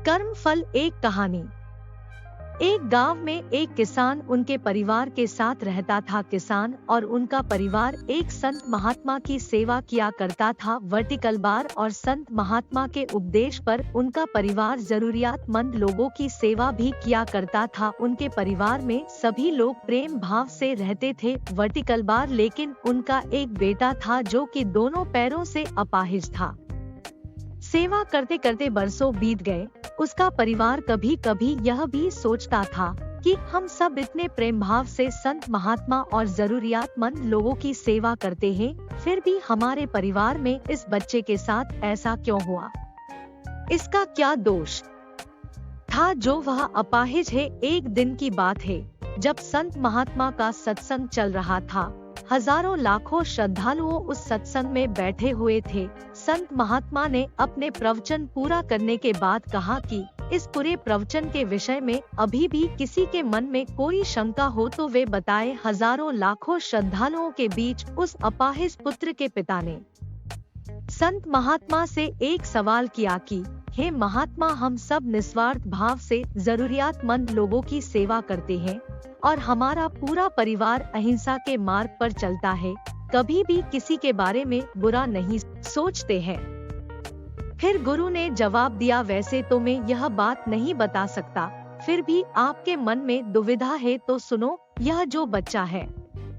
कर्मफल एक कहानी। एक गांव में एक किसान उनके परिवार के साथ रहता था। किसान और उनका परिवार एक संत महात्मा की सेवा किया करता था। वर्टिकल बार और संत महात्मा के उपदेश पर उनका परिवार जरूरियातमंद लोगों की सेवा भी किया करता था। उनके परिवार में सभी लोग प्रेम भाव से रहते थे। वर्टिकल बार लेकिन उनका एक बेटा था जो कि दोनों पैरों से अपाहिज था। सेवा करते करते बरसों बीत गए। उसका परिवार कभी कभी यह भी सोचता था कि हम सब इतने प्रेम भाव से संत महात्मा और जरूरियातमंद लोगों की सेवा करते हैं, फिर भी हमारे परिवार में इस बच्चे के साथ ऐसा क्यों हुआ? इसका क्या दोष था जो वह अपाहिज है? एक दिन की बात है जब संत महात्मा का सत्संग चल रहा था। हजारों लाखों श्रद्धालुओं उस सत्संग में बैठे हुए थे। संत महात्मा ने अपने प्रवचन पूरा करने के बाद कहा कि इस पूरे प्रवचन के विषय में अभी भी किसी के मन में कोई शंका हो तो वे बताए। हजारों लाखों श्रद्धालुओं के बीच उस अपाहिज पुत्र के पिता ने संत महात्मा से एक सवाल किया कि हे महात्मा, हम सब निस्वार्थ भाव से जरूरियातमंद लोगों की सेवा करते हैं और हमारा पूरा परिवार अहिंसा के मार्ग पर चलता है, कभी भी किसी के बारे में बुरा नहीं सोचते हैं। फिर गुरु ने जवाब दिया, वैसे तो मैं यह बात नहीं बता सकता, फिर भी आपके मन में दुविधा है तो सुनो। यह जो बच्चा है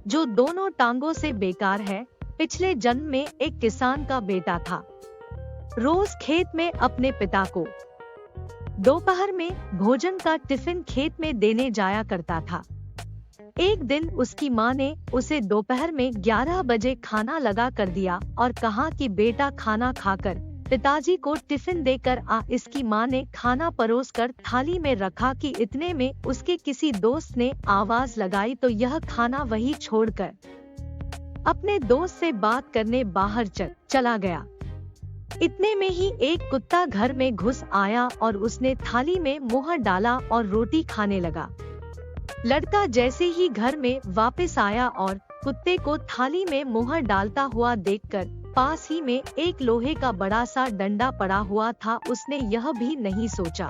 जो दोनों टांगों से बेकार है, पिछले जन्म में एक किसान का बेटा था। रोज खेत में अपने पिता को दोपहर में भोजन का टिफिन खेत में देने जाया करता था। एक दिन उसकी माँ ने उसे दोपहर में 11 बजे खाना लगा कर दिया और कहा कि बेटा खाना खाकर पिताजी को टिफिन देकर आ। इसकी माँ ने खाना परोसकर थाली में रखा कि इतने में उसके किसी दोस्त ने आवाज लगाई तो यह खाना वही छोड़कर अपने दोस्त से बात करने बाहर चला गया। इतने में ही एक कुत्ता घर में घुस आया और उसने थाली में मुंह डाला और रोटी खाने लगा। लड़का जैसे ही घर में वापस आया और कुत्ते को थाली में मुंह डालता हुआ देखकर पास ही में एक लोहे का बड़ा सा डंडा पड़ा हुआ था, उसने यह भी नहीं सोचा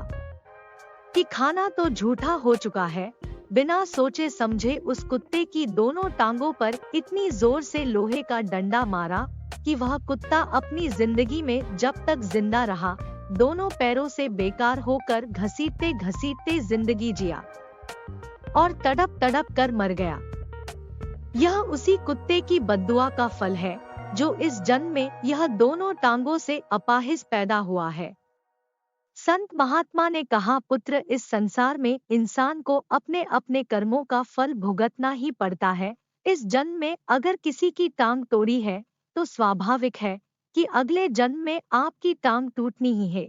कि खाना तो झूठा हो चुका है। बिना सोचे समझे उस कुत्ते की दोनों टांगों पर इतनी जोर से लोहे का डंडा मारा कि वह कुत्ता अपनी जिंदगी में जब तक जिंदा रहा दोनों पैरों से बेकार होकर घसीटते घसीटते जिंदगी जिया और तड़प तड़प कर मर गया। यह उसी कुत्ते की बद्दुआ का फल है जो इस जन्म में यह दोनों टांगों से अपाहिज पैदा हुआ है। संत महात्मा ने कहा, पुत्र, इस संसार में इंसान को अपने अपने कर्मों का फल भुगतना ही पड़ता है। इस जन्म में अगर किसी की टांग तोड़ी है तो स्वाभाविक है कि अगले जन्म में आपकी टांग टूटनी ही है।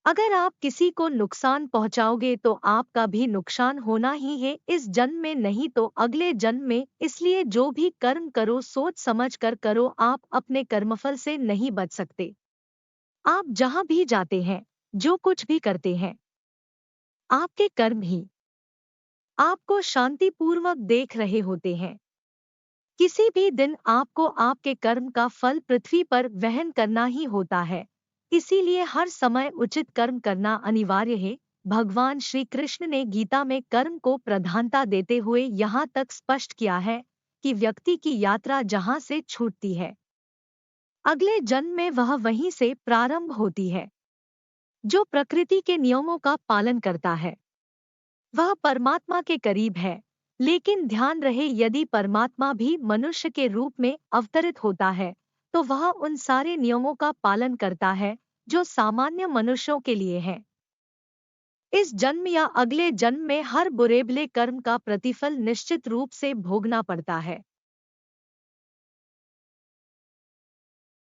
अगर आप किसी को नुकसान पहुंचाओगे तो आपका भी नुकसान होना ही है, इस जन्म में नहीं तो अगले जन्म में। इसलिए जो भी कर्म करो सोच समझ कर करो, आप अपने कर्मफल से नहीं बच सकते। आप जहां भी जाते हैं, जो कुछ भी करते हैं, आपके कर्म ही आपको शांतिपूर्वक देख रहे होते हैं। किसी भी दिन आपको आपके कर्म का फल पृथ्वी पर वहन करना ही होता है। इसीलिए हर समय उचित कर्म करना अनिवार्य है। भगवान श्री कृष्ण ने गीता में कर्म को प्रधानता देते हुए यहाँ तक स्पष्ट किया है कि व्यक्ति की यात्रा जहाँ से छूटती है, अगले जन्म में वह वहीं से प्रारंभ होती है। जो प्रकृति के नियमों का पालन करता है वह परमात्मा के करीब है। लेकिन ध्यान रहे, यदि परमात्मा भी मनुष्य के रूप में अवतरित होता है तो वह उन सारे नियमों का पालन करता है जो सामान्य मनुष्यों के लिए हैं। इस जन्म या अगले जन्म में हर बुरे भले कर्म का प्रतिफल निश्चित रूप से भोगना पड़ता है।